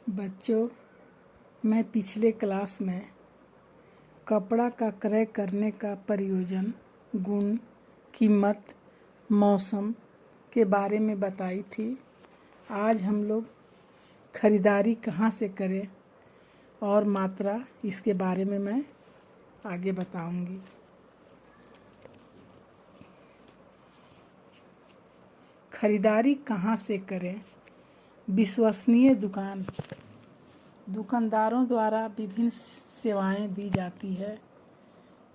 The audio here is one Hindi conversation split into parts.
बच्चों, मैं पिछले क्लास में कपड़ा का क्रय करने का प्रयोजन, गुण, कीमत, मौसम के बारे में बताई थी। आज हम लोग खरीदारी कहाँ से करें और मात्रा, इसके बारे में मैं आगे बताऊंगी। खरीदारी कहाँ से करें? विश्वसनीय दुकानदारों द्वारा विभिन्न सेवाएं दी जाती है।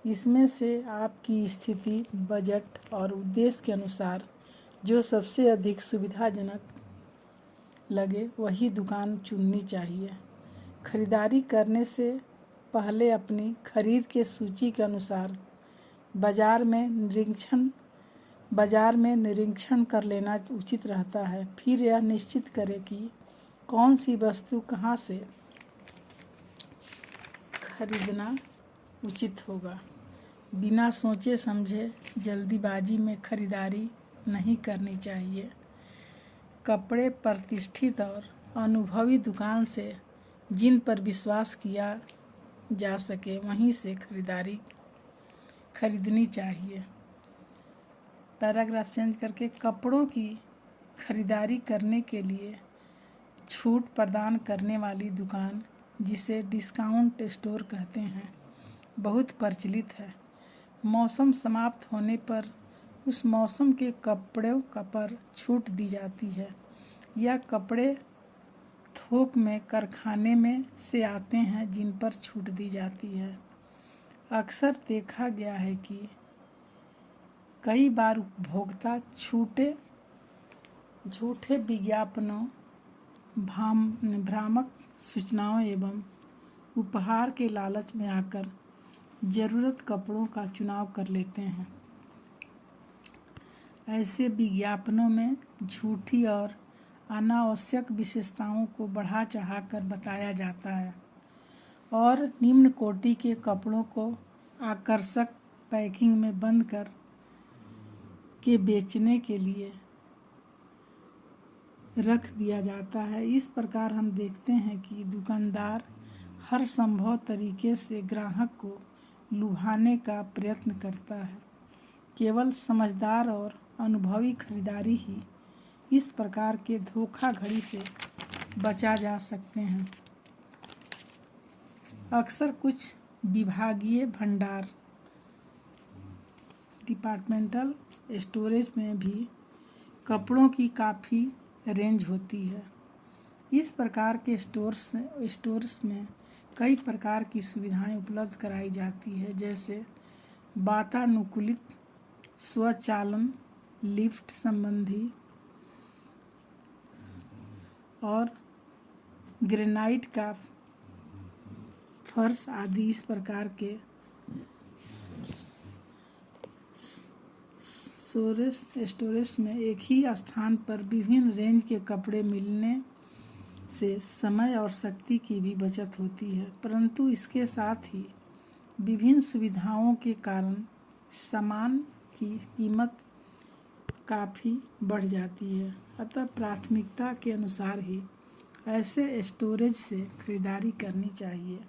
इसमें से आपकी स्थिति, बजट और उद्देश्य के अनुसार जो सबसे अधिक सुविधाजनक लगे वही दुकान चुननी चाहिए। खरीदारी करने से पहले अपनी खरीद के सूची के अनुसार बाजार में निरीक्षण कर लेना उचित रहता है। फिर यह निश्चित करें कि कौन सी वस्तु कहाँ से खरीदना उचित होगा। बिना सोचे समझे जल्दीबाजी में खरीदारी नहीं करनी चाहिए। कपड़े प्रतिष्ठित और अनुभवी दुकान से जिन पर विश्वास किया जा सके वहीं से खरीदनी चाहिए। पैराग्राफ चेंज करके, कपड़ों की खरीदारी करने के लिए छूट प्रदान करने वाली दुकान, जिसे डिस्काउंट स्टोर कहते हैं, बहुत प्रचलित है। मौसम समाप्त होने पर उस मौसम के कपड़ों पर छूट दी जाती है। यह कपड़े थोक में कारखाने में से आते हैं जिन पर छूट दी जाती है। अक्सर देखा गया है कि कई बार उपभोक्ता झूठे विज्ञापनों, भ्रामक सूचनाओं एवं उपहार के लालच में आकर जरूरत कपड़ों का चुनाव कर लेते हैं। ऐसे विज्ञापनों में झूठी और अनावश्यक विशेषताओं को बढ़ा चढ़ाकर बताया जाता है और निम्न कोटि के कपड़ों को आकर्षक पैकिंग में बंद कर के बेचने के लिए रख दिया जाता है। इस प्रकार हम देखते हैं कि दुकानदार हर संभव तरीके से ग्राहक को लुभाने का प्रयत्न करता है। केवल समझदार और अनुभवी खरीदारी ही इस प्रकार के धोखाधड़ी से बचा जा सकते हैं। अक्सर कुछ विभागीय भंडार, डिपार्टमेंटल स्टोरेज में भी कपड़ों की काफ़ी रेंज होती है। इस प्रकार के स्टोर्स में कई प्रकार की सुविधाएं उपलब्ध कराई जाती है, जैसे वातानुकूलित, स्वचालन, लिफ्ट संबंधी और ग्रेनाइट का फर्श आदि। इस प्रकार के स्टोरेज में एक ही स्थान पर विभिन्न रेंज के कपड़े मिलने से समय और शक्ति की भी बचत होती है, परंतु इसके साथ ही विभिन्न सुविधाओं के कारण सामान की कीमत काफ़ी बढ़ जाती है। अतः प्राथमिकता के अनुसार ही ऐसे स्टोरेज से खरीदारी करनी चाहिए।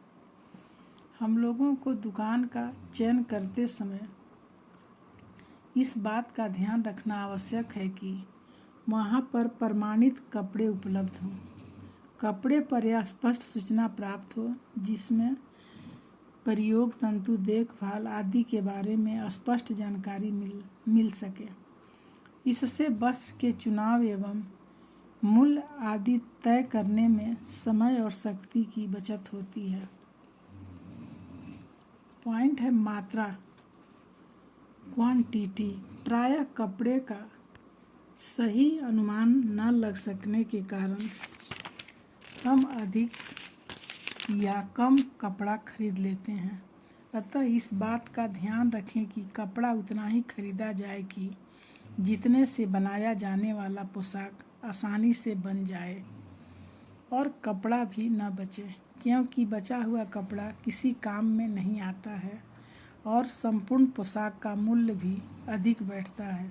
हम लोगों को दुकान का चयन करते समय इस बात का ध्यान रखना आवश्यक है कि वहाँ पर प्रमाणित कपड़े उपलब्ध हों। कपड़े पर यह स्पष्ट सूचना प्राप्त हो जिसमें प्रयोग, तंतु, देखभाल आदि के बारे में स्पष्ट जानकारी मिल सके। इससे वस्त्र के चुनाव एवं मूल्य आदि तय करने में समय और शक्ति की बचत होती है। पॉइंट है मात्रा, क्वांटिटी। प्रायः कपड़े का सही अनुमान न लग सकने के कारण हम अधिक या कम कपड़ा खरीद लेते हैं। अतः इस बात का ध्यान रखें कि कपड़ा उतना ही खरीदा जाए कि जितने से बनाया जाने वाला पोशाक आसानी से बन जाए और कपड़ा भी न बचे, क्योंकि बचा हुआ कपड़ा किसी काम में नहीं आता है और संपूर्ण पोशाक का मूल्य भी अधिक बैठता है।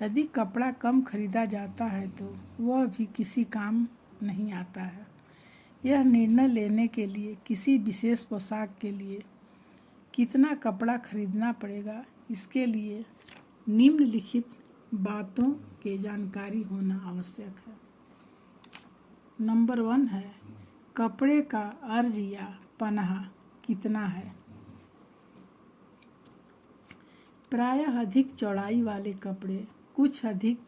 यदि कपड़ा कम खरीदा जाता है तो वह भी किसी काम नहीं आता है। यह निर्णय लेने के लिए किसी विशेष पोशाक के लिए कितना कपड़ा खरीदना पड़ेगा, इसके लिए निम्नलिखित बातों की जानकारी होना आवश्यक है। नंबर 1 है कपड़े का अर्ज या पनाह कितना है। प्रायः अधिक चौड़ाई वाले कपड़े कुछ अधिक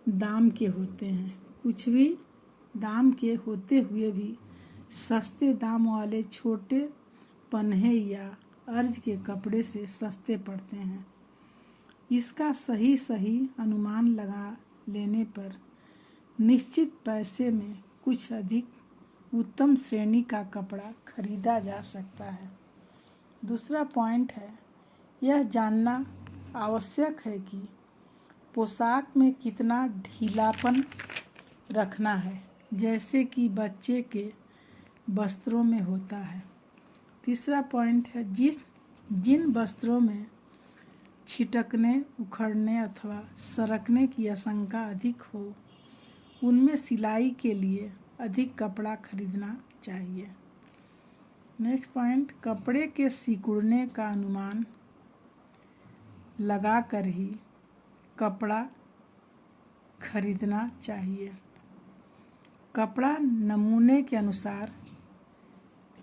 दाम के होते हैं, कुछ भी दाम के होते हुए भी सस्ते दाम वाले छोटे पन्हे या अर्ज के कपड़े से सस्ते पड़ते हैं। इसका सही अनुमान लगा लेने पर निश्चित पैसे में कुछ अधिक उत्तम श्रेणी का कपड़ा खरीदा जा सकता है। दूसरा पॉइंट है यह जानना आवश्यक है कि पोशाक में कितना ढीलापन रखना है, जैसे कि बच्चे के वस्त्रों में होता है। तीसरा पॉइंट है जिन वस्त्रों में छिटकने, उखड़ने अथवा सरकने की आशंका अधिक हो, उनमें सिलाई के लिए अधिक कपड़ा खरीदना चाहिए। नेक्स्ट पॉइंट कपड़े के सिकुड़ने का अनुमान लगाकर ही कपड़ा खरीदना चाहिए। कपड़ा नमूने के अनुसार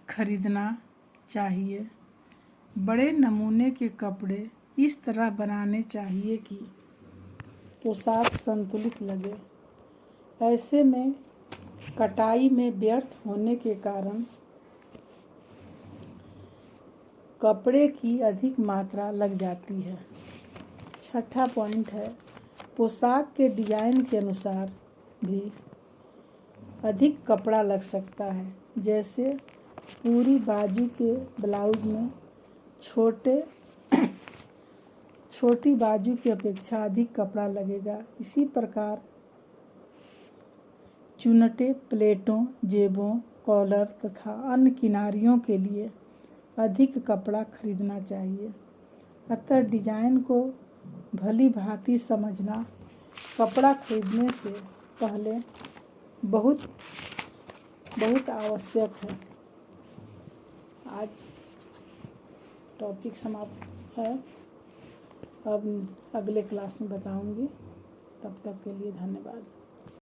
खरीदना चाहिए। बड़े नमूने के कपड़े इस तरह बनाने चाहिए कि पोशाक संतुलित लगे। ऐसे में कटाई में व्यर्थ होने के कारण कपड़े की अधिक मात्रा लग जाती है। छठा पॉइंट है पोशाक के डिजाइन के अनुसार भी अधिक कपड़ा लग सकता है, जैसे पूरी बाजू के ब्लाउज में छोटी बाजू की अपेक्षा अधिक कपड़ा लगेगा। इसी प्रकार चुनटे, प्लेटों, जेबों, कॉलर तथा अन्य किनारियों के लिए अधिक कपड़ा खरीदना चाहिए। अतः डिजाइन को भली भांति समझना कपड़ा खरीदने से पहले बहुत आवश्यक है। आज टॉपिक समाप्त है, अब अगले क्लास में बताऊंगी। तब तक के लिए धन्यवाद।